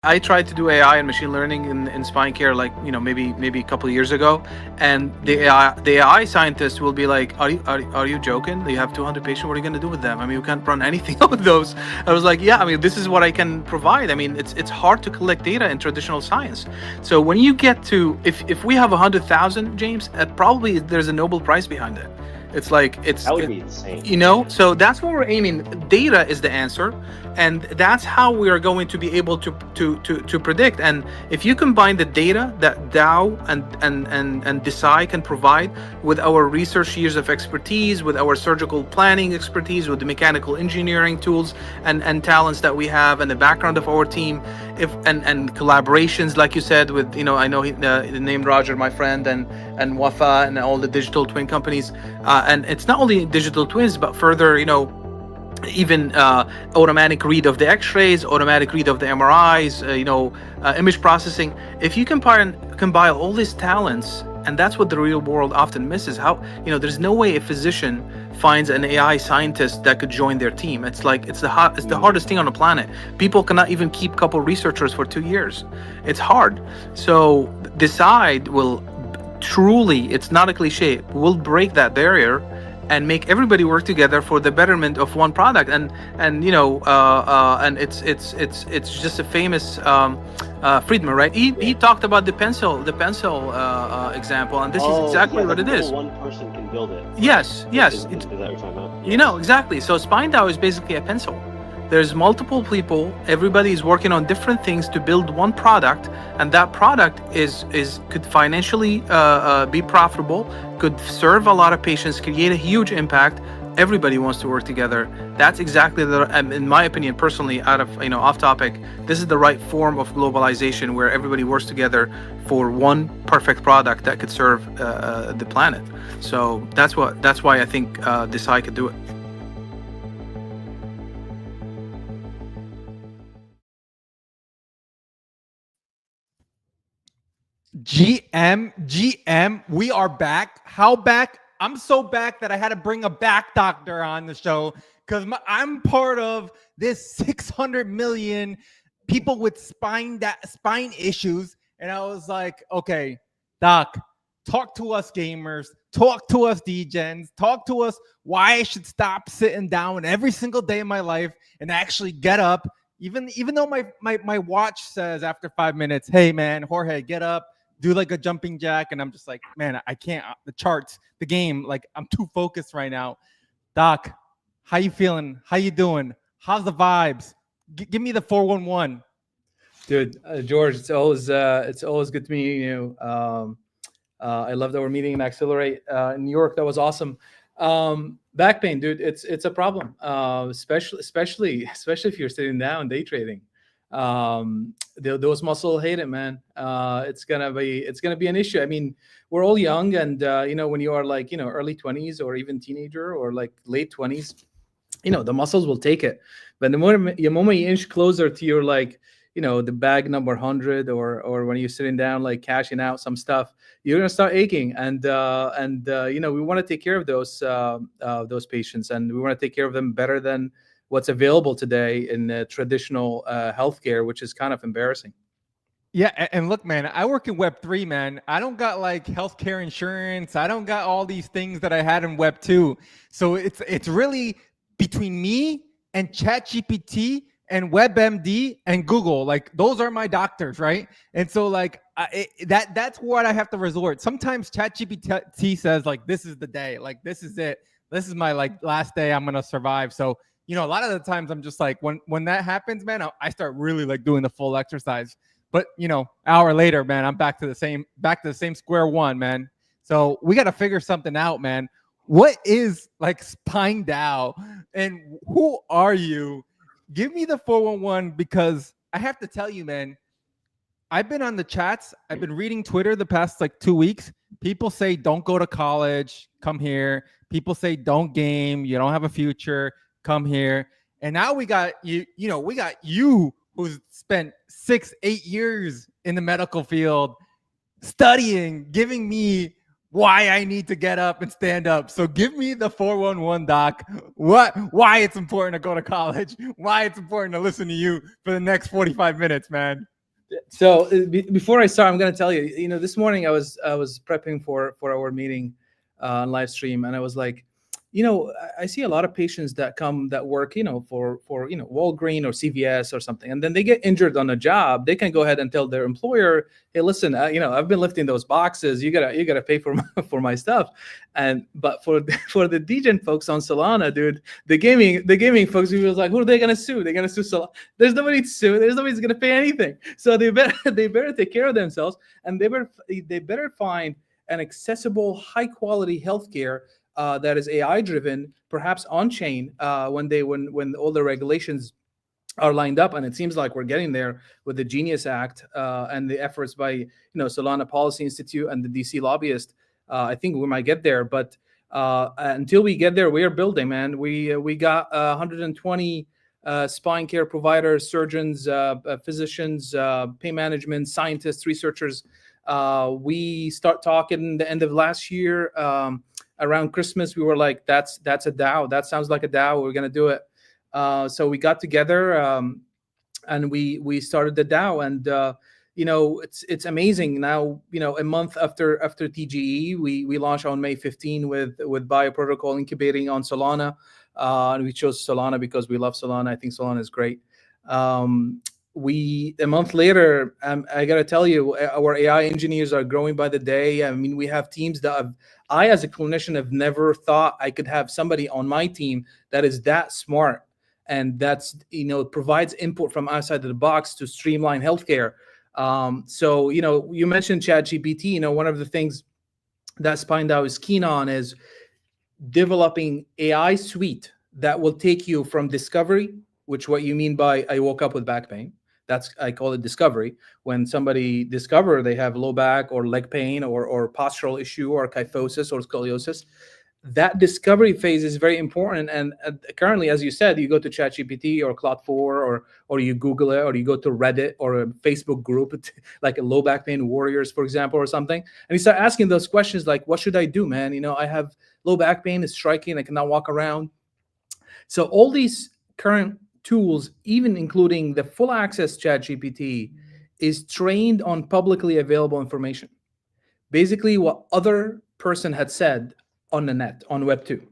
I tried to do AI and machine learning in spine care, like, maybe a couple of years ago, and the AI scientists will be like, are you joking? You have 200 patients. What are you going to do with them? I mean, we can't run anything with those. I was like, yeah, I mean, this is what I can provide. I mean, it's hard to collect data in traditional science. So when you get to, if we have 100,000, James, probably there's a Nobel Prize behind it. It's like that would be insane. So that's what we're aiming. Data is the answer, and that's how we are going to be able to predict. And if you combine the data that DAO and Desai can provide with our research years of expertise, with our surgical planning expertise, with the mechanical engineering tools and talents that we have, and the background of our team, and collaborations, like you said, with, I know he named Roger, my friend, and Wafa, and all the digital twin companies, and it's not only digital twins, but further, even automatic read of the x-rays, automatic read of the MRIs, image processing. If you combine all these talents, and that's what the real world often misses, how, there's no way a physician finds an AI scientist that could join their team. It's like, it's the hardest thing on the planet. People cannot even keep a couple researchers for 2 years. It's hard. So Decide will truly, it's not a cliche, will break that barrier and make everybody work together for the betterment of one product. And it's just a famous Friedman, right? He talked about the pencil example, and this is exactly what it is. One person can build it. Yes. Is that what you're talking about? Yes. Exactly. So SpineDAO is basically a pencil. There's multiple people, everybody is working on different things to build one product, and that product could financially be profitable, could serve a lot of patients, create a huge impact. Everybody wants to work together. That's exactly in my opinion, personally, off topic, this is the right form of globalization, where everybody works together for one perfect product that could serve the planet. So that's why I think Desai could do it. GM, we are back. How back? I'm so back that I had to bring a back doctor on the show, because I'm part of this 600 million people with spine issues. And I was like, okay, doc, talk to us gamers, talk to us degens, talk to us why I should stop sitting down every single day of my life and actually get up. Even though my watch says after 5 minutes, hey man, Jorge, get up, do like a jumping jack, and I'm just like, man, I can't. The charts, the game, like I'm too focused right now. Doc, how you feeling? How you doing? How's the vibes? Give me the 411. Dude, George, it's always good to meet you. I love that we're meeting in Accelerate in New York. That was awesome. Back pain, dude, it's a problem, especially if you're sitting down day trading. Those muscles hate it, man. It's gonna be an issue. I mean, we're all young, and when you are like early 20s or even teenager or like late 20s, the muscles will take it. But the moment you inch closer to your like the bag number 100, or when you're sitting down like cashing out some stuff, you're gonna start aching, and we want to take care of those patients, and we want to take care of them better than what's available today in traditional healthcare, which is kind of embarrassing. Yeah, and look, man, I work in Web3, man. I don't got like healthcare insurance. I don't got all these things that I had in Web2. So it's really between me and ChatGPT and WebMD and Google. Like those are my doctors, right? And so like that's what I have to resort. Sometimes ChatGPT says like, this is the day, like this is it. This is my like last day I'm gonna survive. So a lot of the times I'm just like, when that happens, man, I start really like doing the full exercise. But hour later, man, I'm back to the same square one, man. So we got to figure something out, man. What is like SpineDAO, and who are you? Give me the 411, because I have to tell you, man, I've been on the chats. I've been reading Twitter the past like 2 weeks. People say, don't go to college, come here. People say, don't game, you don't have a future, come here. And now we got we got you who's spent 6-8 years in the medical field studying, giving me why I need to get up and stand up. So give me the 411, doc. Why it's important to go to college, why it's important to listen to you for the next 45 minutes, man. So before I start, I'm going to tell you. This morning I was prepping for our meeting on live stream, and I was like, I see a lot of patients that come that work, for Walgreens or CVS or something, and then they get injured on a job. They can go ahead and tell their employer, "Hey, listen, I've been lifting those boxes. You gotta pay for for my stuff." But for the degen folks on Solana, dude, the gaming folks, we was like, who are they gonna sue? They're gonna sue Solana. There's nobody to sue. There's nobody's gonna pay anything. So they better take care of themselves, and they better find an accessible, high quality healthcare that is AI driven, perhaps on chain, when all the regulations are lined up, and it seems like we're getting there with the Genius Act and the efforts by Solana Policy Institute and the DC lobbyist. I think we might get there, but until we get there, we are building, man. We got 120 spine care providers, surgeons, physicians, pain management, scientists, researchers. We start talking the end of last year. Around Christmas, we were like, that's a DAO. That sounds like a DAO. We're gonna do it. So we got together and we started the DAO, and it's amazing. Now, a month after TGE, we launched on May 15 with Bioprotocol incubating on Solana, and we chose Solana because we love Solana. I think Solana is great. A month later, I gotta tell you, our AI engineers are growing by the day. I mean, we have teams that I, as a clinician, have never thought I could have somebody on my team that is that smart and that's provides input from outside of the box to streamline healthcare. So you mentioned ChatGPT. One of the things that SpineDAO is keen on is developing AI suite that will take you from discovery, which what you mean by I woke up with back pain. I call it discovery. When somebody discover they have low back or leg pain or postural issue or kyphosis or scoliosis, that discovery phase is very important. And currently, as you said, you go to ChatGPT or Claude 4 or you Google it, or you go to Reddit or a Facebook group, like a low back pain warriors, for example, or something. And you start asking those questions like, what should I do, man? I have low back pain, it's striking, I cannot walk around. So all these current tools, even including the full access ChatGPT, is trained on publicly available information. Basically what other person had said on the net, on Web 2.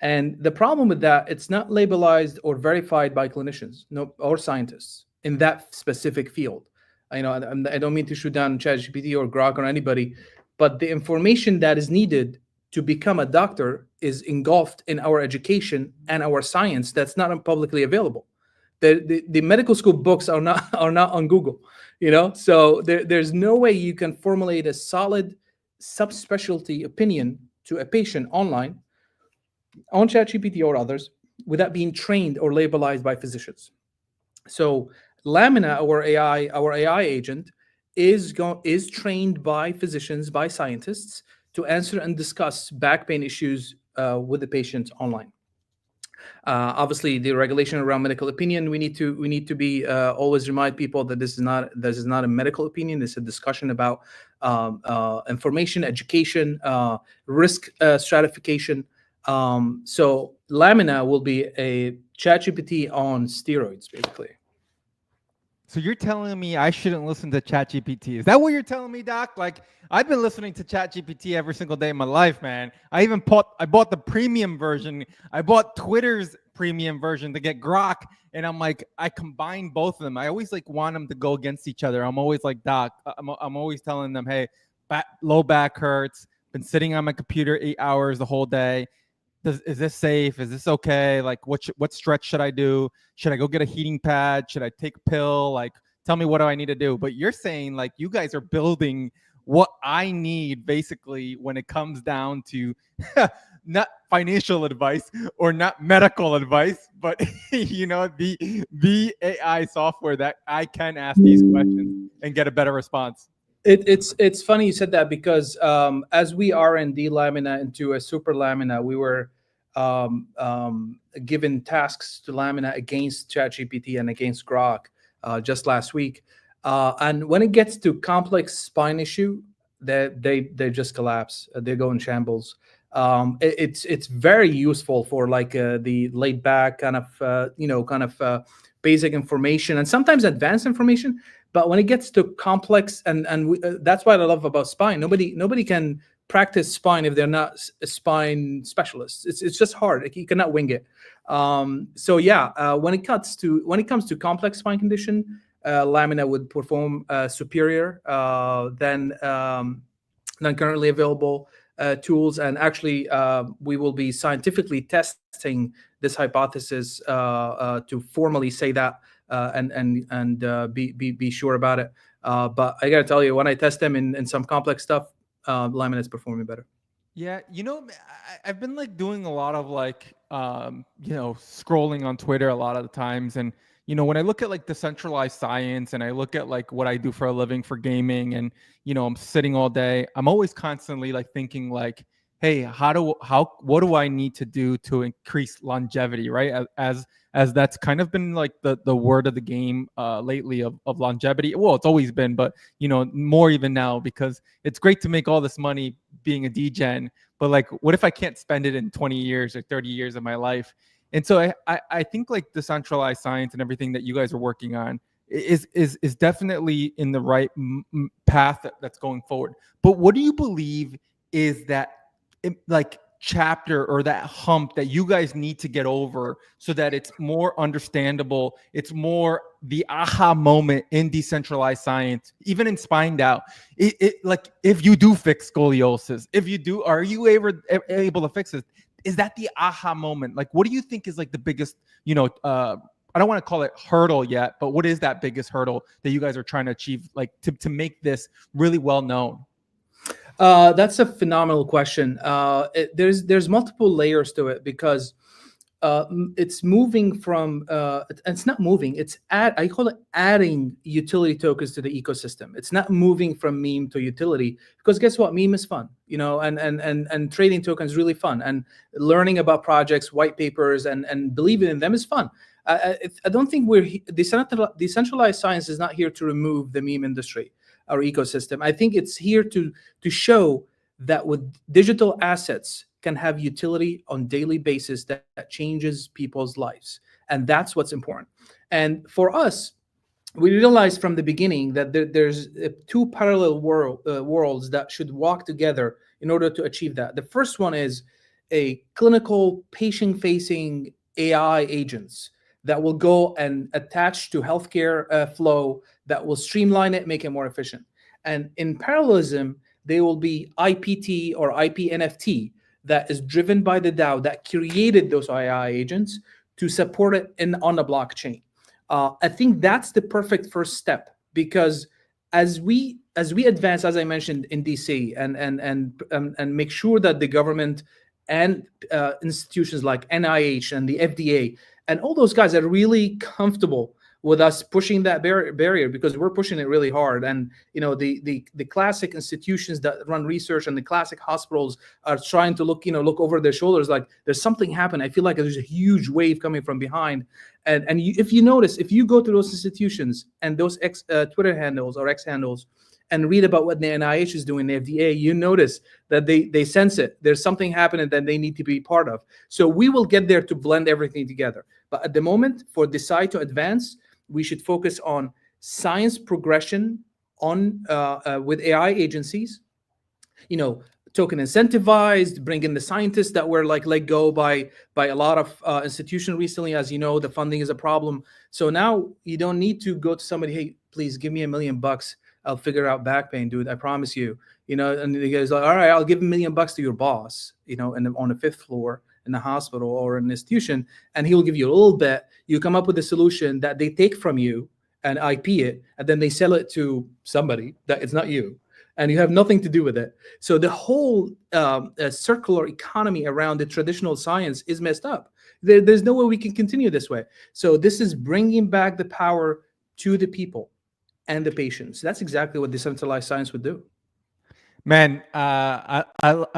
And the problem with that, it's not labelized or verified by clinicians or scientists in that specific field. I don't mean to shoot down ChatGPT or Grok or anybody, but the information that is needed to become a doctor is engulfed in our education and our science that's not publicly available. The medical school books are not on Google, so there's no way you can formulate a solid subspecialty opinion to a patient online on ChatGPT or others without being trained or labelized by physicians. So Lamina, our AI agent, is trained by physicians, by scientists, to answer and discuss back pain issues with the patients online. Obviously, the regulation around medical opinion, we need to be always remind people that this is not a medical opinion. This is a discussion about information, education, risk stratification. So Lamina will be a ChatGPT on steroids, basically. So you're telling me I shouldn't listen to ChatGPT? Is that what you're telling me, Doc? Like, I've been listening to ChatGPT every single day of my life, man. I bought the premium version. I bought Twitter's premium version to get Grok, and I'm like, I combine both of them. I always want them to go against each other. I'm always like, Doc, I'm always telling them, hey, low back hurts. Been sitting on my computer 8 hours the whole day. Is this safe? Is this okay? Like, what stretch should I do? Should I go get a heating pad? Should I take a pill? Like, tell me, what do I need to do? But you're saying, like, you guys are building what I need, basically, when it comes down to not financial advice or not medical advice, but, the AI software that I can ask these questions and get a better response. It's funny you said that, because as we R&D Lamina into a super Lamina, we were given tasks to Lamina against ChatGPT and against Grok just last week. And when it gets to complex spine issue, they just collapse. They go in shambles. It's very useful for like the laid back kind of basic information and sometimes advanced information. But when it gets to complex, that's what I love about spine. Nobody can practice spine if they're not a spine specialist. It's just hard. Like, you cannot wing it. So yeah, when it comes to complex spine condition, Lamina would perform superior than currently available tools. And actually, we will be scientifically testing this hypothesis to formally say that and be sure about it. But I gotta tell you, when I test them in some complex stuff, Lamina is performing better. Yeah, I've been like doing a lot of like scrolling on Twitter a lot of the times, and when I look at like decentralized science and I look at like what I do for a living for gaming, and I'm sitting all day, I'm always constantly like thinking like, hey, what do I need to do to increase longevity, right? As that's kind of been like the word of the game lately of longevity. Well, it's always been, but more even now, because it's great to make all this money being a degen, but like, what if I can't spend it in 20 years or 30 years of my life? And so I think like decentralized science and everything that you guys are working on is definitely in the right path that's going forward. But what do you believe is that like chapter or that hump that you guys need to get over so that it's more understandable, it's more the aha moment in decentralized science, even in SpineDAO? It like, if you do fix scoliosis, are you able to fix it? Is that the aha moment? Like, what do you think is like the biggest, I don't want to call it hurdle yet, but what is that biggest hurdle that you guys are trying to achieve, like to make this really well known? That's a phenomenal question. There's multiple layers to it, because it's moving from it's not moving. I call it adding utility tokens to the ecosystem. It's not moving from meme to utility, because guess what? Meme is fun, and trading tokens is really fun, and learning about projects, white papers, and believing in them is fun. I don't think decentralized science is not here to remove the meme industry, our ecosystem. I think it's here to show that with digital assets can have utility on daily basis that changes people's lives. And that's what's important. And for us, we realized from the beginning that there's two parallel worlds that should walk together in order to achieve that. The first one is a clinical patient-facing AI agents that will go and attach to healthcare flow, that will streamline it, make it more efficient. And in parallelism, they will be IPT or IPNFT that is driven by the DAO that created those AI agents to support it on the blockchain. I think that's the perfect first step, because as we advance, as I mentioned, in DC, and make sure that the government and institutions like NIH and the FDA and all those guys are really comfortable with us pushing that barrier, because we're pushing it really hard. And the classic institutions that run research and the classic hospitals are trying to look over their shoulders, like there's something happening. I feel like there's a huge wave coming from behind. And if you notice, if you go to those institutions and those Twitter handles or X handles and read about what the NIH is doing, the FDA, you notice that they sense it. There's something happening that they need to be part of. So we will get there to blend everything together. But at the moment, for Decide to advance, we should focus on science progression with AI agencies, token incentivized, bring in the scientists that were like let go by a lot of institutions recently. As you know, the funding is a problem. So now you don't need to go to somebody, hey, please give me $1 million. I'll figure out back pain, dude. I promise you. And the guy's like, all right, I'll give $1 million to your boss, and on the 5th floor in the hospital or an institution, and he'll give you a little bit. You come up with a solution that they take from you and IP it, and then they sell it to somebody that it's not you, and you have nothing to do with it. So the whole circular economy around the traditional science is messed up. There's no way we can continue this way. So this is bringing back the power to the people and the patients. That's exactly what decentralized science would do. Man, I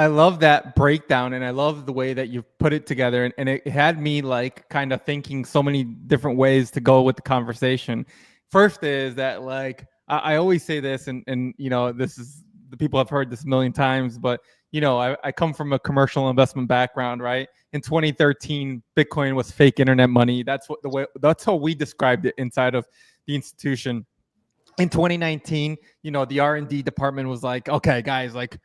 love that breakdown, and I love the way that you put it together, and it had me like kind of thinking so many different ways to go with the conversation. First is that like I always say this, and this is the people have heard this a million times, but I come from a commercial investment background, right? In 2013, Bitcoin was fake internet money. That's how we described it inside of the institution. In 2019, the R&D department was like, okay, guys, like,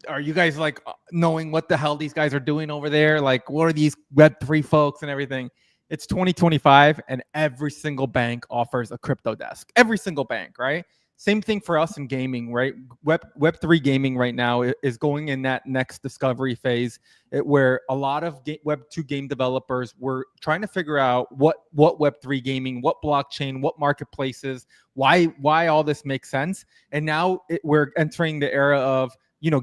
are you guys like knowing what the hell these guys are doing over there? Like, what are these Web3 folks and everything? It's 2025 and every single bank offers a crypto desk. Every single bank, right? Same thing for us in gaming, right? Web3 gaming right now is going in that next discovery phase where a lot of Web2 game developers were trying to figure out what Web3 gaming, what blockchain, what marketplaces, why all this makes sense. And now we're entering the era of,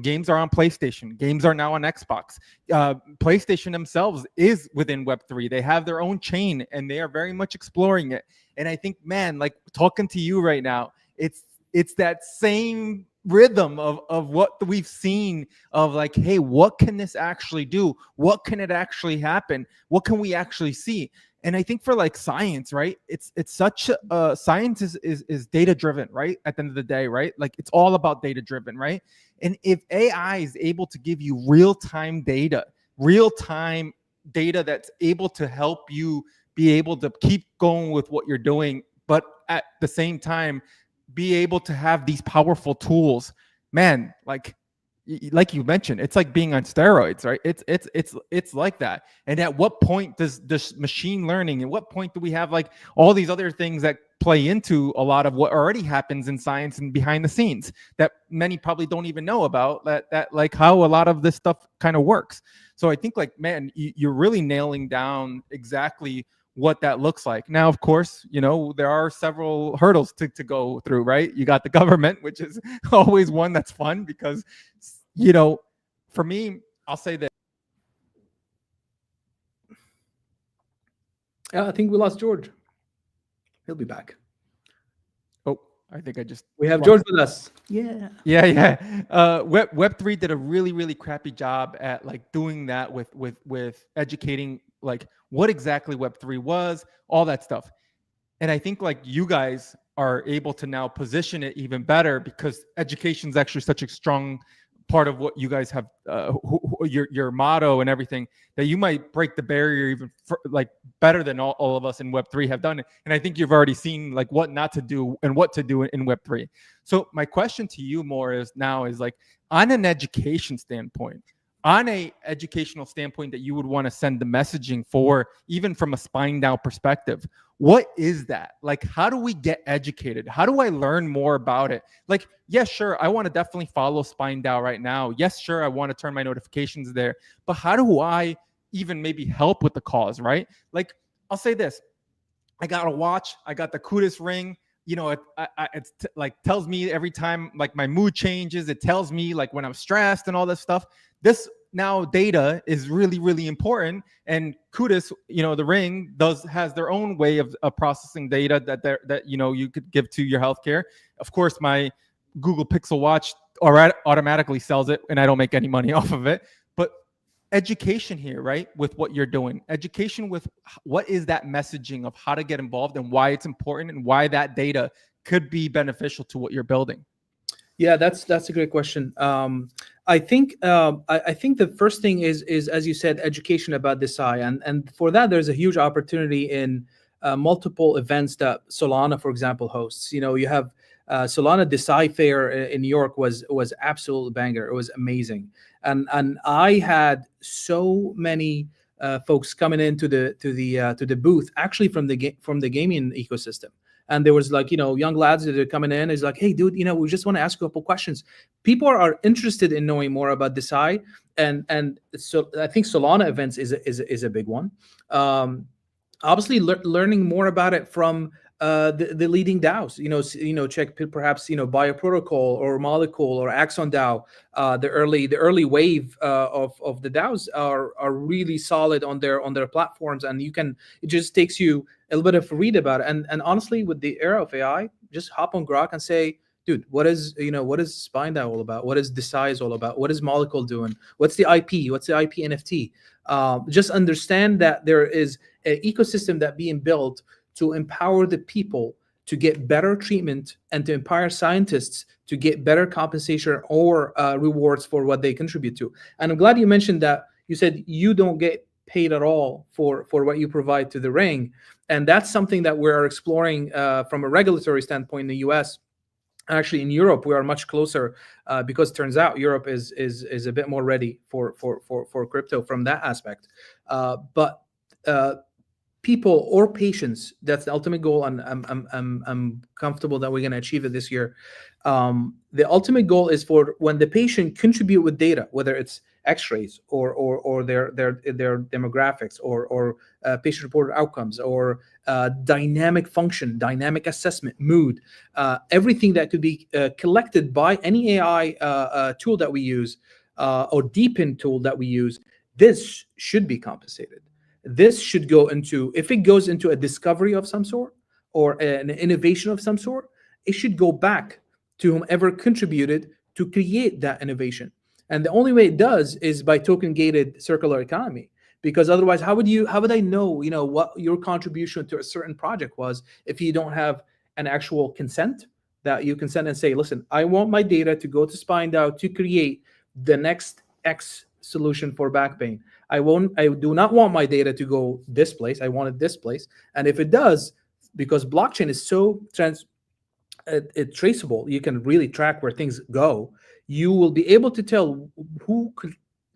games are on PlayStation. Games are now on Xbox. PlayStation themselves is within Web3. They have their own chain and they are very much exploring it. And I think, man, like talking to you right now, it's that same rhythm of what we've seen of like, hey, what can this actually do? What can it actually happen? What can we actually see? And I think for like science, right? It's such science is data driven, right? At the end of the day, right? Like it's all about data driven, right? And if AI is able to give you real-time data that's able to help you be able to keep going with what you're doing, but at the same time, be able to have these powerful tools, man, like you mentioned, it's like being on steroids, right? It's like that. And at what point does this machine learning, at what point do we have like all these other things that play into a lot of what already happens in science and behind the scenes that many probably don't even know about, that like how a lot of this stuff kind of works. So I think like, man, you're really nailing down exactly what that looks like. Now, of course, there are several hurdles to go through, right? You got the government, which is always one that's fun because, for me, I'll say that. I think we lost George. He'll be back. Oh, I think we have George with us. Yeah. Web3 did a really, really crappy job at like doing that with educating like what exactly Web3 was, all that stuff. And I think like you guys are able to now position it even better because education is actually such a strong part of what you guys have, your motto and everything, that you might break the barrier even like better than all of us in Web3 have done it. And I think you've already seen like what not to do and what to do in Web3. So my question to you more is like on an education standpoint, that you would want to send the messaging for, even from a SpineDAO perspective, what is that? Like, how do we get educated? How do I learn more about it? Like, yes, sure, I want to definitely follow SpineDAO right now. Yes, sure, I want to turn my notifications there. But how do I even maybe help with the cause, right? Like, I'll say this. I got a watch. I got the Kudus ring. It like tells me every time like my mood changes. It tells me like when I'm stressed and all this stuff. This now data is really, really important. And Kudus, the ring has their own way of processing data that you could give to your healthcare. Of course, my Google Pixel Watch automatically sells it, and I don't make any money off of it. But education here, right? With what you're doing, education with what is that messaging of how to get involved and why it's important and why that data could be beneficial to what you're building. Yeah, that's a great question. I think the first thing is as you said, education about DeSci, and for that there's a huge opportunity in multiple events that Solana, for example, hosts. You have Solana DeSci Fair in New York was absolute banger. It was amazing, and I had so many folks coming into the booth actually from the gaming ecosystem. And there was like, young lads that are coming in. Is like, hey, dude, we just want to ask you a couple questions. People are interested in knowing more about DeSci, and so I think Solana events is a big one. Obviously, learning more about it from the leading DAOs. Check perhaps Bioprotocol or Molecule or Axon DAO. The early wave of the DAOs are really solid on their platforms, and it just takes you a little bit of a read about it. And honestly, with the era of AI, just hop on Grok and say, dude, what is SpineDAO all about? What is DeSci all about? What is Molecule doing? What's the IP? What's the IP NFT? Just understand that there is an ecosystem that being built to empower the people to get better treatment and to empower scientists to get better compensation or rewards for what they contribute to. And I'm glad you mentioned that. You said you don't get paid at all for what you provide to the ring, and that's something that we're exploring from a regulatory standpoint in the U.S. Actually, in Europe, we are much closer because it turns out Europe is a bit more ready for crypto from that aspect. But people or patients, that's the ultimate goal, and I'm comfortable that we're going to achieve it this year. The ultimate goal is for when the patient contribute with data, whether it's X-rays or their demographics or patient-reported outcomes or dynamic function, dynamic assessment, mood, everything that could be collected by any AI tool that we use or deepen tool that we use. This should be compensated. This should go into, if it goes into a discovery of some sort or an innovation of some sort, it should go back to whomever contributed to create that innovation. And the only way it does is by token-gated circular economy, because otherwise, how would I know, what your contribution to a certain project was if you don't have an actual consent that you consent and say, listen, I want my data to go to SpineDAO to create the next X solution for back pain. I do not want my data to go this place. I want it this place. And if it does, because blockchain is so traceable, you can really track where things go. You will be able to tell who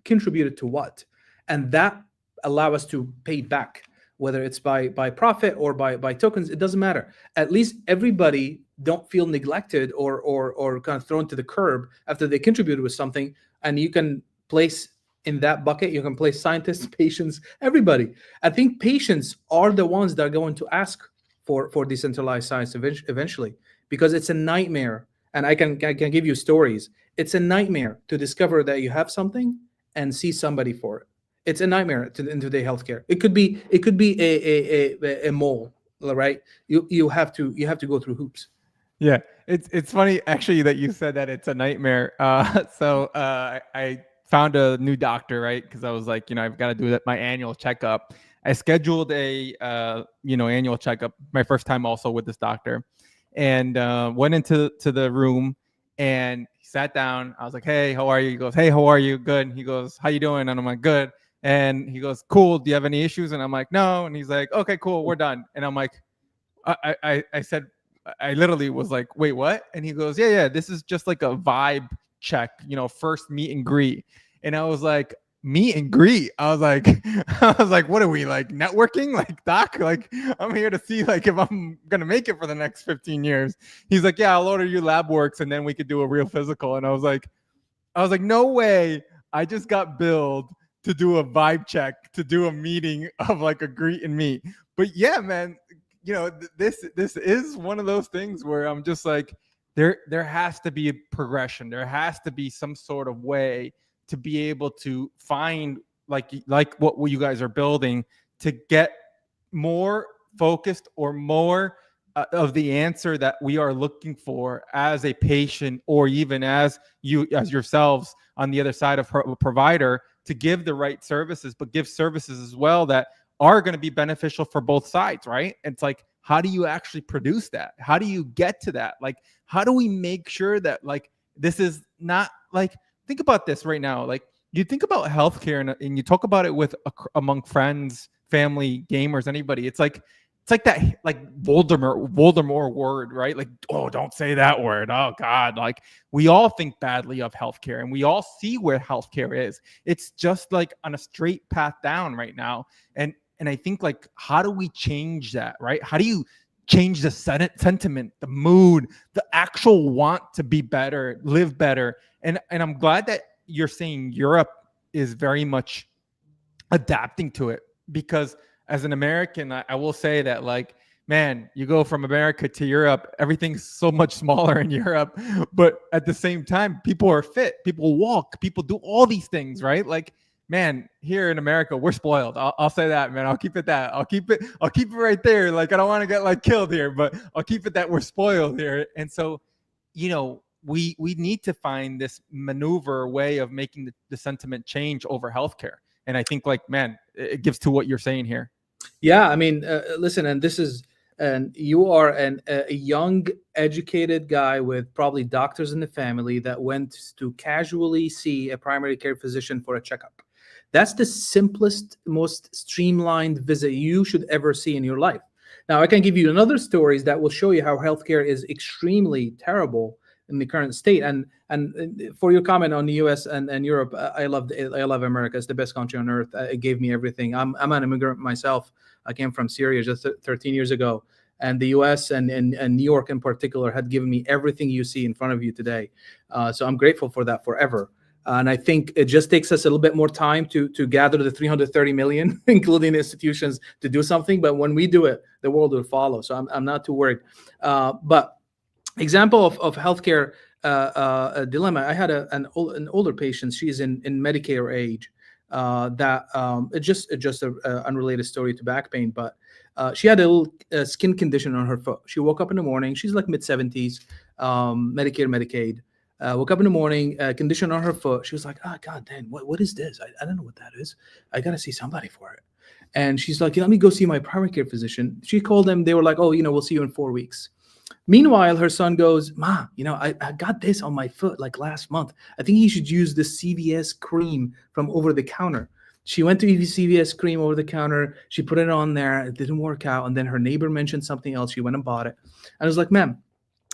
contributed to what, and that allow us to pay back, whether it's by profit or by tokens. It doesn't matter. At least everybody don't feel neglected or kind of thrown to the curb after they contributed with something, and you can place in that bucket. You can place scientists, patients, everybody. I think patients are the ones that are going to ask for decentralized science eventually, because it's a nightmare. And I can give you stories. It's a nightmare to discover that you have something and see somebody for it. It's a nightmare in today's healthcare. It could be a mole, right? You have to go through hoops. Yeah, it's funny actually that you said that it's a nightmare. So I found a new doctor, right? Because I was like, I've got to do my annual checkup. I scheduled a annual checkup, my first time also with this doctor, and went into the room and he sat down. I was like, hey, how are you? He goes, hey, how are you? Good. He goes, how you doing? And I'm like, good. And he goes, cool. Do you have any issues? And I'm like, no. And he's like, okay, cool. We're done. And I'm like, I said, I literally was like, wait, what? And he goes, yeah, this is just like a vibe check, first meet and greet. And I was like, meet and greet? I was like, what are we, like, networking? Like, doc, like, I'm here to see, like, if I'm gonna make it for the next 15 years. He's like, yeah, I'll order you lab works and then we could do a real physical. And I was like, no way. I just got billed to do a vibe check, to do a meeting of like a greet and meet. But yeah, man, this is one of those things where I'm just like, there has to be a progression. There has to be some sort of way to be able to find like what you guys are building to get more focused or more of the answer that we are looking for as a patient, or even as yourselves on the other side of a provider, to give the right services, but give services as well that are going to be beneficial for both sides, right? It's like, how do you actually produce that? How do you get to that? Like, how do we make sure that, like, this is not like, think about this right now. Like, you think about healthcare and you talk about it with among friends, family, gamers, anybody. It's like that, like Voldemort word, right? Like, oh, don't say that word. Oh God. Like, we all think badly of healthcare and we all see where healthcare is. It's just like on a straight path down right now. And I think, like, how do we change that, right? How do you change the sentiment, the mood, the actual want to be better, live better? And I'm glad that you're saying Europe is very much adapting to it, because as an American, I will say that, like, man, you go from America to Europe, everything's so much smaller in Europe, but at the same time, people are fit, people walk, people do all these things, right? Like, man, here in America, we're spoiled. I'll say that, man. I'll keep it right there. Like, I don't want to get, like, killed here, but I'll keep it that we're spoiled here. And so, we need to find this maneuver way of making the sentiment change over healthcare. And I think, like, man, it gives to what you're saying here. Yeah, I mean, listen, and this is and you are a young, educated guy with probably doctors in the family that went to casually see a primary care physician for a checkup. That's the simplest, most streamlined visit you should ever see in your life. Now, I can give you another stories that will show you how healthcare is extremely terrible in the current state. And for your comment on the U.S. and Europe, I love America. It's the best country on earth. It gave me everything. I'm an immigrant myself. I came from Syria just 13 years ago, and the U.S. and New York in particular had given me everything you see in front of you today. So I'm grateful for that forever. And I think it just takes us a little bit more time to gather the 330 million, including institutions, to do something. But when we do it, the world will follow. So I'm not too worried. But example of healthcare dilemma. I had an older patient. She's in Medicare age. It's just an unrelated story to back pain, but she had a little skin condition on her foot. She woke up in the morning. She's like mid-70s, Medicare, Medicaid. Woke up in the morning, condition on her foot. She was like, "Oh God, Dan, what is this? I don't know what that is. I gotta see somebody for it." And she's like, "Let me go see my primary care physician." She called them. They were like, "Oh, we'll see you in 4 weeks." Meanwhile, her son goes, "Ma, I got this on my foot like last month. I think you should use the CVS cream from over the counter." She went to CVS cream over the counter. She put it on there. It didn't work out. And then her neighbor mentioned something else. She went and bought it. And I was like, "Ma'am,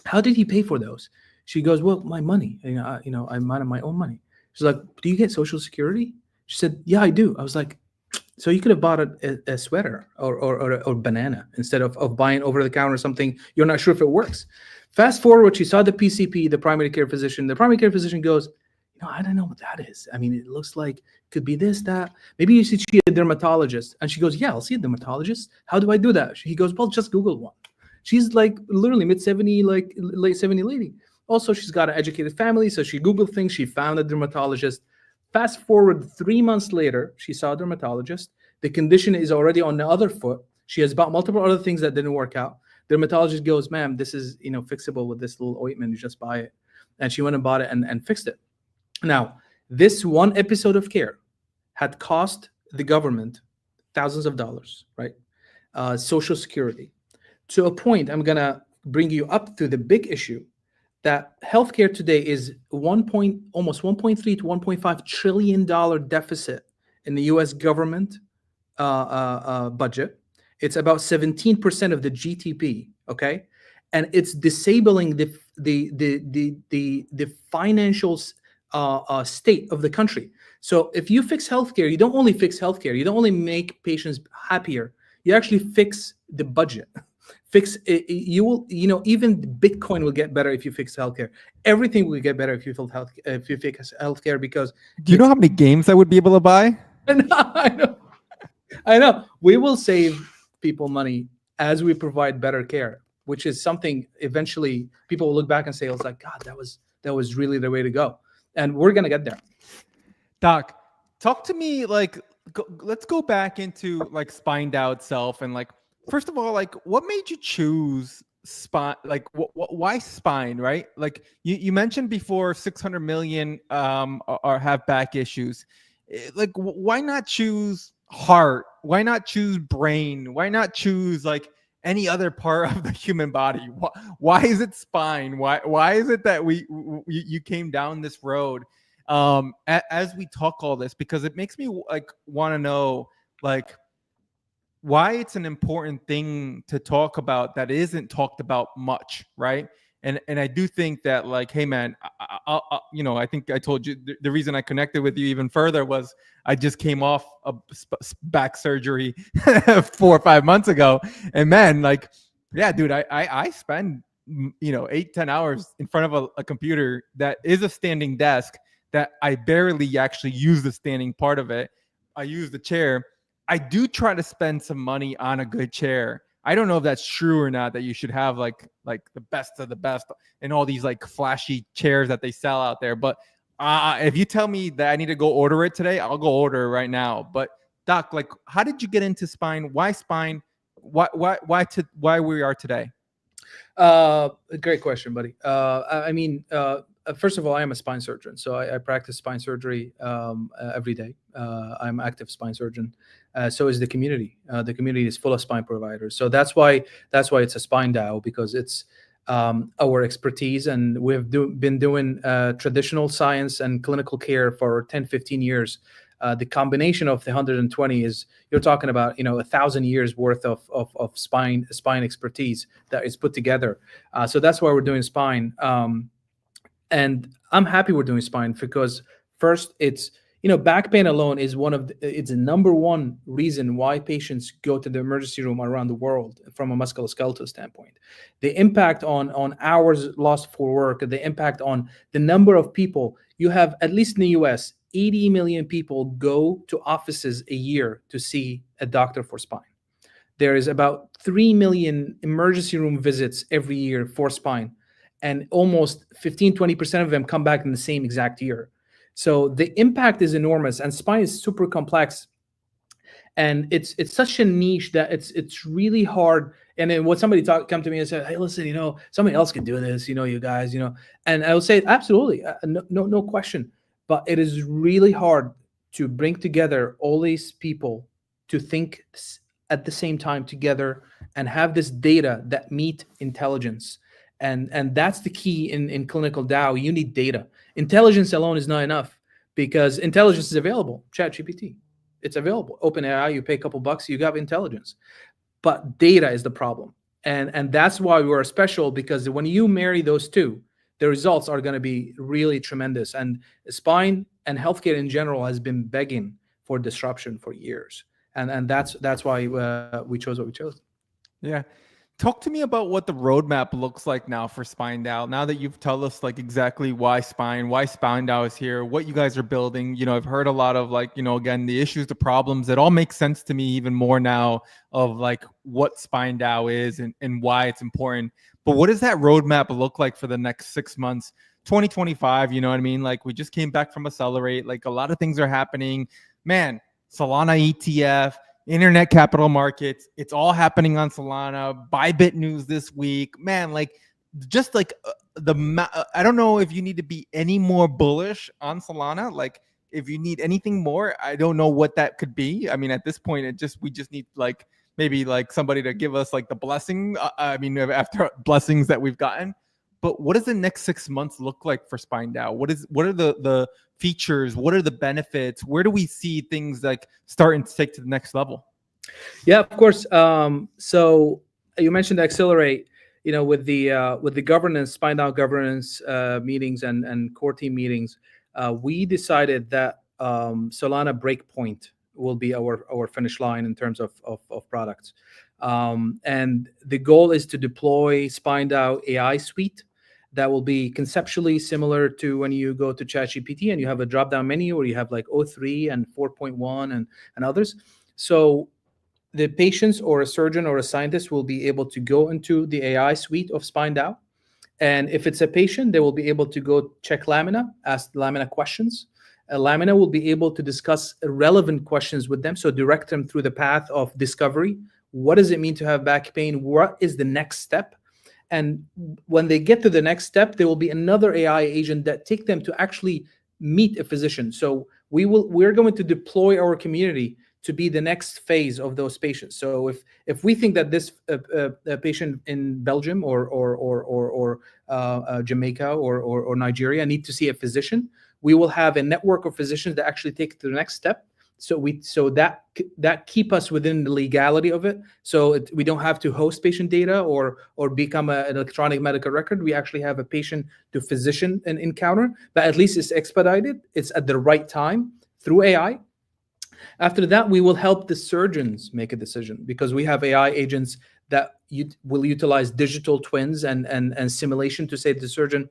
how did he pay for those?" She goes, "Well, my money. I'm out of my own money." She's like, "Do you get Social Security?" She said, "Yeah, I do." I was like, "So you could have bought a sweater or banana instead of buying over the counter something you're not sure if it works." Fast forward, she saw the PCP, the primary care physician. The primary care physician goes, "I don't know what that is. I mean, it looks like could be this, that. Maybe you should see a dermatologist." And she goes, "Yeah, I'll see a dermatologist. How do I do that?" He goes, "Well, just Google one." She's like literally mid-70, like late 70 lady. Also, she's got an educated family, so she Googled things. She found a dermatologist. Fast forward 3 months later, she saw a dermatologist. The condition is already on the other foot. She has bought multiple other things that didn't work out. Dermatologist goes, "Ma'am, this is fixable with this little ointment. You just buy it." And she went and bought it and fixed it. Now, this one episode of care had cost the government thousands of dollars, right? Social Security. To a point, I'm gonna bring you up to the big issue that healthcare today is almost 1.3 to 1.5 trillion dollar deficit in the U.S. government budget. It's about 17% of the GDP. Okay, and it's disabling the financial state of the country. So if you fix healthcare, you don't only fix healthcare. You don't only make patients happier. You actually fix the budget. Fix it, you will, even Bitcoin will get better if you fix healthcare. Everything will get better if you fix healthcare, because do you know how many games I would be able to buy? I know. We will save people money as we provide better care, which is something eventually people will look back and say, "I was like, God, that was really the way to go," and we're gonna get there. Doc, talk to me. Let's go back into SpineDAO itself, and first of all, what made you choose Spine? Why Spine, right? You mentioned before 600 million have back issues. Why not choose heart? Why not choose brain? Why not choose any other part of the human body? Why is it spine? Why is it that you came down this road? As we talk all this, because it makes me want to know why it's an important thing to talk about that isn't talked about much, right? And I do think that hey man, I think I told you the reason I connected with you even further was I just came off a back surgery 4 or 5 months ago, and man, yeah, dude, I spend 8-10 hours in front of a computer that is a standing desk that I barely actually use the standing part of it. I use the chair. I do try to spend some money on a good chair. I don't know if that's true or not, that you should have like the best of the best and all these flashy chairs that they sell out there. But if you tell me that I need to go order it today, I'll go order it right now. But Doc, how did you get into spine? Why spine? Why we are today? Great question, buddy. first of all, I am a spine surgeon, so I practice spine surgery every day. I'm an active spine surgeon. So is the community. The community is full of spine providers. So that's why it's a SpineDAO, because it's our expertise, and we've been doing traditional science and clinical care for 10, 15 years. The combination of the 120 is, you're talking about 1,000 years worth of spine expertise that is put together. So that's why we're doing spine. And I'm happy we're doing spine, because first, it's back pain alone is it's the number one reason why patients go to the emergency room around the world from a musculoskeletal standpoint. The impact on hours lost for work, the impact on the number of people. You have, at least in the US, 80 million people go to offices a year to see a doctor for spine. There is about 3 million emergency room visits every year for spine, and almost 15-20% of them come back in the same exact year. So the impact is enormous, and spine is super complex, and it's such a niche that it's really hard. And then when somebody come to me and say, "Hey, listen, somebody else can do this, you guys, and I will say, absolutely, no question. But it is really hard to bring together all these people to think at the same time together and have this data that meet intelligence. And that's the key in clinical DAO. You need data. Intelligence alone is not enough, because intelligence is available. ChatGPT, it's available. OpenAI, you pay a couple bucks, you got intelligence. But data is the problem. And that's why we're special, because when you marry those two, the results are going to be really tremendous. And spine and healthcare in general has been begging for disruption for years. And that's why we chose what we chose. Yeah. Talk to me about what the roadmap looks like now for SpineDAO. Now that you've told us exactly why SpineDAO is here, what you guys are building. I've heard a lot of again, the issues, the problems. It all makes sense to me even more now of what SpineDAO is and why it's important. But what does that roadmap look like for the next 6 months, 2025? You know what I mean? We just came back from Accelerate. A lot of things are happening. Man, Solana ETF, internet capital markets, it's all happening on Solana. Bybit news this week, man. I don't know if you need to be any more bullish on Solana. If you need anything more, I don't know what that could be. I mean, at this point, we just need maybe somebody to give us the blessing. After blessings that we've gotten. But what does the next 6 months look like for SpineDAO? What are the features? What are the benefits? Where do we see things starting to take to the next level? Yeah, of course. So you mentioned Accelerate. With the governance, SpineDAO governance meetings and core team meetings, we decided that Solana Breakpoint will be our finish line in terms of products. And the goal is to deploy SpineDAO AI suite that will be conceptually similar to when you go to ChatGPT and you have a drop-down menu, or you have O3 and 4.1 and others. So the patients or a surgeon or a scientist will be able to go into the AI suite of SpineDAO. And if it's a patient, they will be able to go check Lamina, ask Lamina questions. Lamina will be able to discuss relevant questions with them, so direct them through the path of discovery. What does it mean to have back pain? What is the next step? And when they get to the next step, there will be another AI agent that take them to actually meet a physician. So we're going to deploy our community to be the next phase of those patients. So if we think that this patient in Belgium or Jamaica or Nigeria need to see a physician, we will have a network of physicians that actually take it to the next step. So that keep us within the legality of it. So we don't have to host patient data or become an electronic medical record. We actually have a patient to physician encounter, but at least it's expedited. It's at the right time through AI. After that, we will help the surgeons make a decision, because we have AI agents that will utilize digital twins and simulation to say to the surgeon,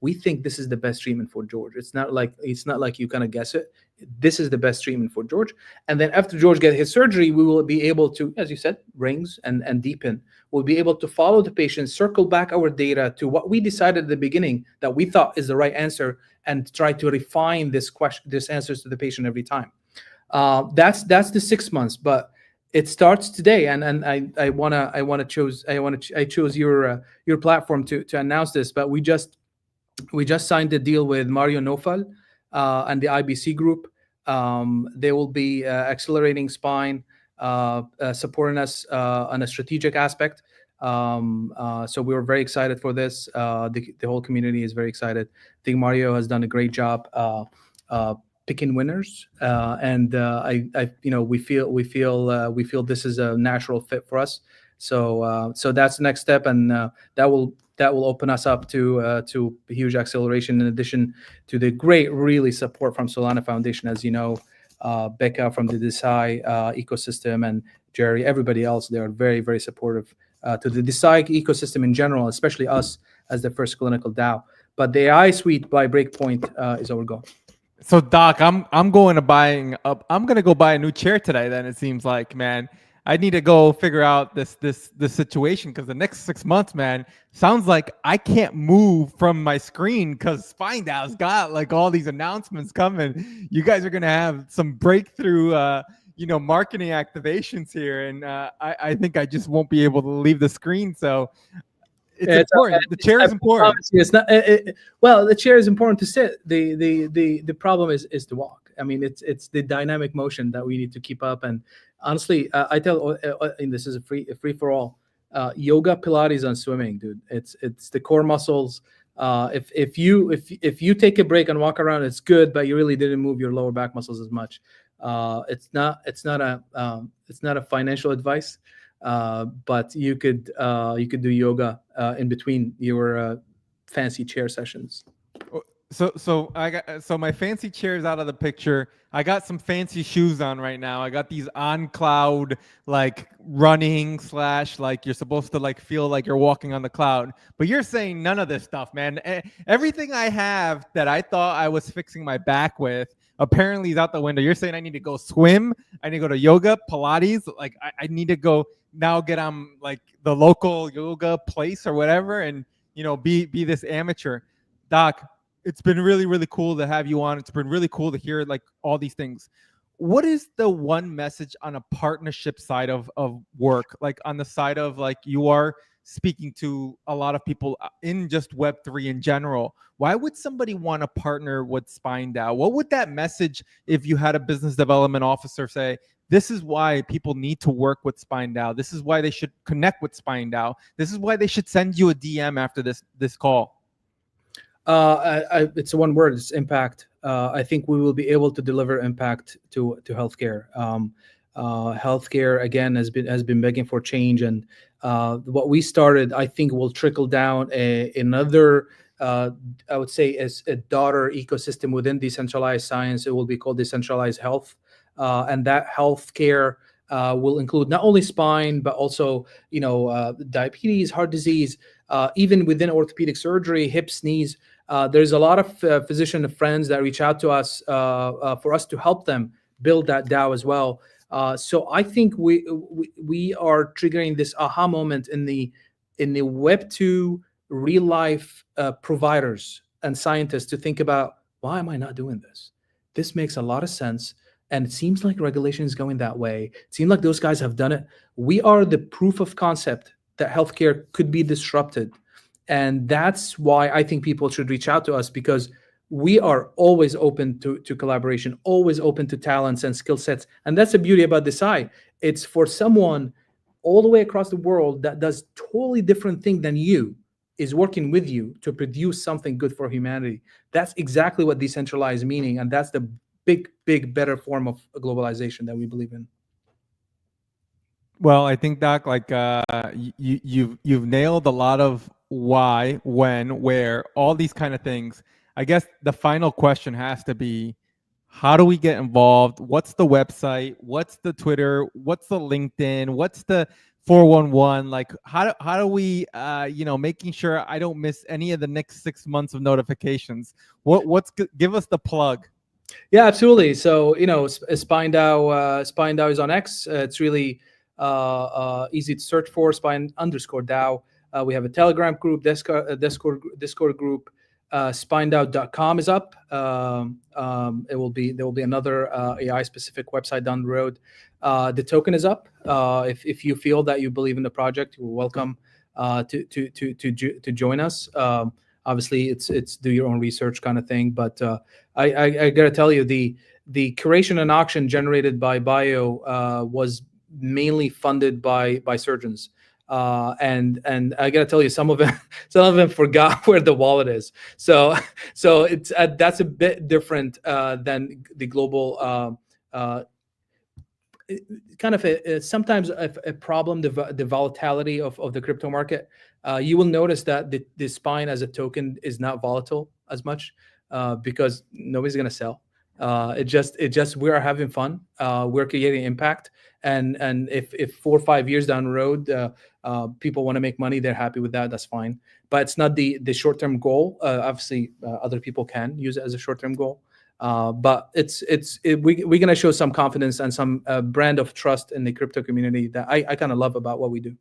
we think this is the best treatment for George. It's not like you kind of guess it. This is the best treatment for George. And then after George gets his surgery, we will be able to, as you said, rings and deepen. We'll be able to follow the patient, circle back our data to what we decided at the beginning that we thought is the right answer, and try to refine this answers to the patient every time. That's the 6 months, but it starts today, and I chose your platform to announce this. But we just We just signed a deal with Mario Nofal and the IBC group. They will be accelerating Spine, supporting us on a strategic aspect. So we were very excited for this. The whole community is very excited. I think Mario has done a great job picking winners, and we feel this is a natural fit for us. So that's the next step, and that will open us up to huge acceleration. In addition to the great, really support from Solana Foundation, as you know, Becca from the Desai ecosystem, and Jerry, everybody else, they are very, very supportive to the Desai ecosystem in general, especially us as the first clinical DAO. But the AI suite by Breakpoint is our goal. So Doc, I'm going to I'm gonna go buy a new chair today. Then it seems like, man, I need to go figure out this situation, because the next 6 months, man, sounds like I can't move from my screen because SpineDAO's got like all these announcements coming. You guys are gonna have some breakthrough, marketing activations here, and I think I just won't be able to leave the screen. So it's important. The chair is important. It's not. Well, the chair is important to sit. The problem is to walk. I mean, it's the dynamic motion that we need to keep up. And honestly, I tell, and this is a free for all. Yoga, Pilates, and swimming, dude. It's the core muscles. If you take a break and walk around, it's good, but you really didn't move your lower back muscles as much. It's not a financial advice. But you could do yoga in between your fancy chair sessions. So my fancy chair is out of the picture. I got some fancy shoes on right now. I got these on cloud, like running / like you're supposed to like feel like you're walking on the cloud. But you're saying none of this stuff, man. Everything I have that I thought I was fixing my back with apparently is out the window. You're saying I need to go swim. I need to go to yoga, Pilates. Like I need to go now get on like the local yoga place or whatever, and be this amateur. Doc, it's been really, really cool to have you on. It's been really cool to hear like all these things. What is the one message on a partnership side of work, like on the side of like you are speaking to a lot of people in just Web3 in general? Why would somebody want to partner with SpineDAO? What would that message, if you had a business development officer, say, this is why people need to work with SpineDAO. This is why they should connect with SpineDAO. This is why they should send you a DM after this call. It's one word. It's impact. I think we will be able to deliver impact to healthcare. Healthcare again has been begging for change, and what we started, I think, will trickle down another. I would say as a daughter ecosystem within decentralized science. It will be called decentralized health. And that healthcare will include not only spine, but also, diabetes, heart disease, even within orthopedic surgery, hips, knees. There's a lot of physician friends that reach out to us for us to help them build that DAO as well. So I think we are triggering this aha moment in the Web2 real life providers and scientists to think about, why am I not doing this? This makes a lot of sense. And it seems like regulation is going that way. It seems like those guys have done it. We are the proof of concept that healthcare could be disrupted. And that's why I think people should reach out to us, because we are always open to collaboration, always open to talents and skill sets. And that's the beauty about Desai. It's for someone all the way across the world that does totally different thing than you, is working with you to produce something good for humanity. That's exactly what decentralized meaning, and that's the big, better form of globalization that we believe in. Well, I think, Doc, like you've nailed a lot of why, when, where, all these kind of things. I guess the final question has to be, how do we get involved? What's the website? What's the Twitter? What's the LinkedIn? What's the 411? Like, how do we, making sure I don't miss any of the next 6 months of notifications? Give us the plug. Yeah, absolutely. So, SpineDAO is on X. It's really easy to search for, Spine_DAO. We have a Telegram group, Discord group. SpineDAO.com is up. There will be another AI specific website down the road. The token is up. If you feel that you believe in the project, you're welcome to join us. Obviously, it's do your own research kind of thing. But I gotta tell you, the curation and auction generated by Bio was mainly funded by surgeons. And I gotta tell you, some of them forgot where the wallet is. So it's that's a bit different than the global. Kind of sometimes a problem, the volatility of the crypto market. You will notice that the Spine as a token is not volatile as much because nobody's gonna sell. It just we are having fun. We're creating impact, and if 4 or 5 years down the road, people want to make money, they're happy with that. That's fine, but it's not the short term goal. Obviously, other people can use it as a short term goal. But we're gonna show some confidence and some brand of trust in the crypto community that I kind of love about what we do.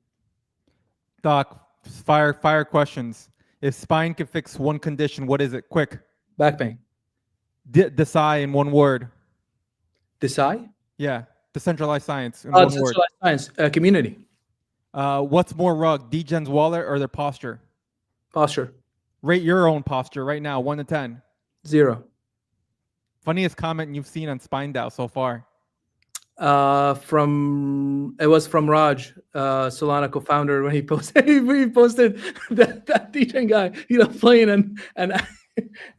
Doc, fire questions. If Spine can fix one condition, what is it? Quick. Back pain. Decide in one word. Decide? Yeah. Decentralized science in one word. Decentralized science. Community. What's more rug, DGen's wallet or their posture? Posture. Rate your own posture right now, 1 to 10. 0. Funniest comment you've seen on SpineDAO so far? It was from Raj, Solana co-founder, when he posted that DGen guy, playing and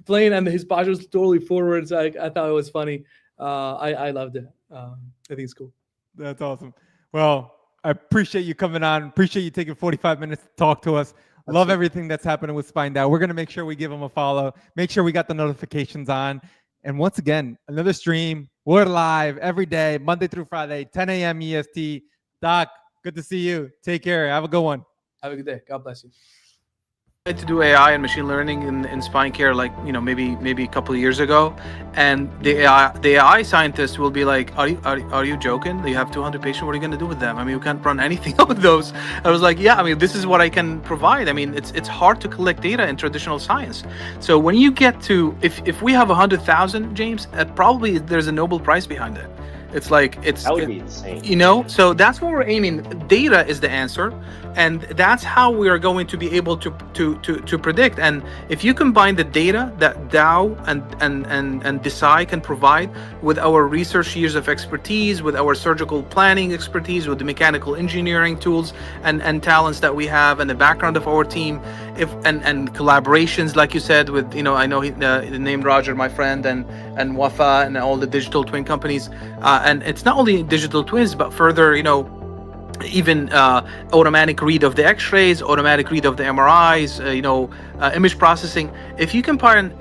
playing, and his posture was totally forwards. I thought it was funny. I loved it. I think it's cool. That's awesome. Well, I appreciate you coming on. Appreciate you taking 45 minutes to talk to us. Absolutely. Love everything that's happening with SpineDAO. We're going to make sure we give them a follow. Make sure we got the notifications on. And once again, another stream. We're live every day, Monday through Friday, 10 a.m. EST. Doc, good to see you. Take care. Have a good one. Have a good day. God bless you. I tried to do AI and machine learning in spine care, like maybe a couple of years ago, and the AI scientists will be like, are you joking? You have 200 patients. What are you going to do with them? I mean, you can't run anything with those. I was like, yeah, I mean, this is what I can provide. I mean, it's hard to collect data in traditional science. So when you get to, if we have 100,000, James, probably there's a Nobel Prize behind it. It's like that would be insane. So that's what we're aiming. Data is the answer, and that's how we are going to be able to predict. And if you combine the data that DAO and Decide can provide with our research years of expertise, with our surgical planning expertise, with the mechanical engineering tools and talents that we have, and the background of our team, and collaborations, like you said, with I know he named Roger, my friend, and Wafa, and all the digital twin companies. And it's not only digital twins, but further, even automatic read of the X-rays, automatic read of the MRIs, image processing. If you combine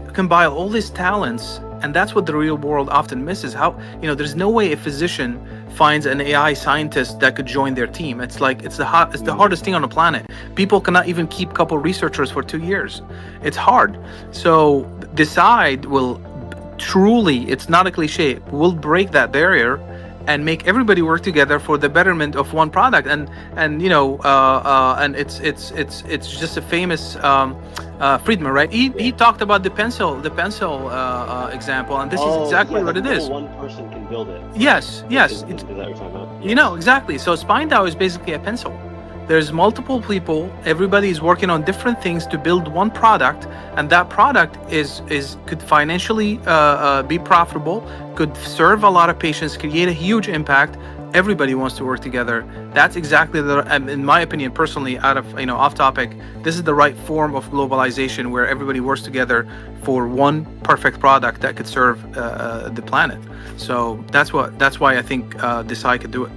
all these talents, and that's what the real world often misses. How there's no way a physician finds an AI scientist that could join their team. It's the hardest thing on the planet. People cannot even keep a couple researchers for 2 years. It's hard. So Decide will truly, it's not a cliche, will break that barrier and make everybody work together for the betterment of one product. And it's just a famous Friedman, right? He talked about the pencil example, and this is exactly what it is. One person can build it. Yes. Is that what you're talking about? Yes. Exactly. So SpineDAO is basically a pencil. There's multiple people, everybody is working on different things to build one product, and that product could financially be profitable, could serve a lot of patients, create a huge impact. Everybody wants to work together. That's exactly in my opinion, personally, off topic, this is the right form of globalization, where everybody works together for one perfect product that could serve the planet. So that's why I think Decide could do it.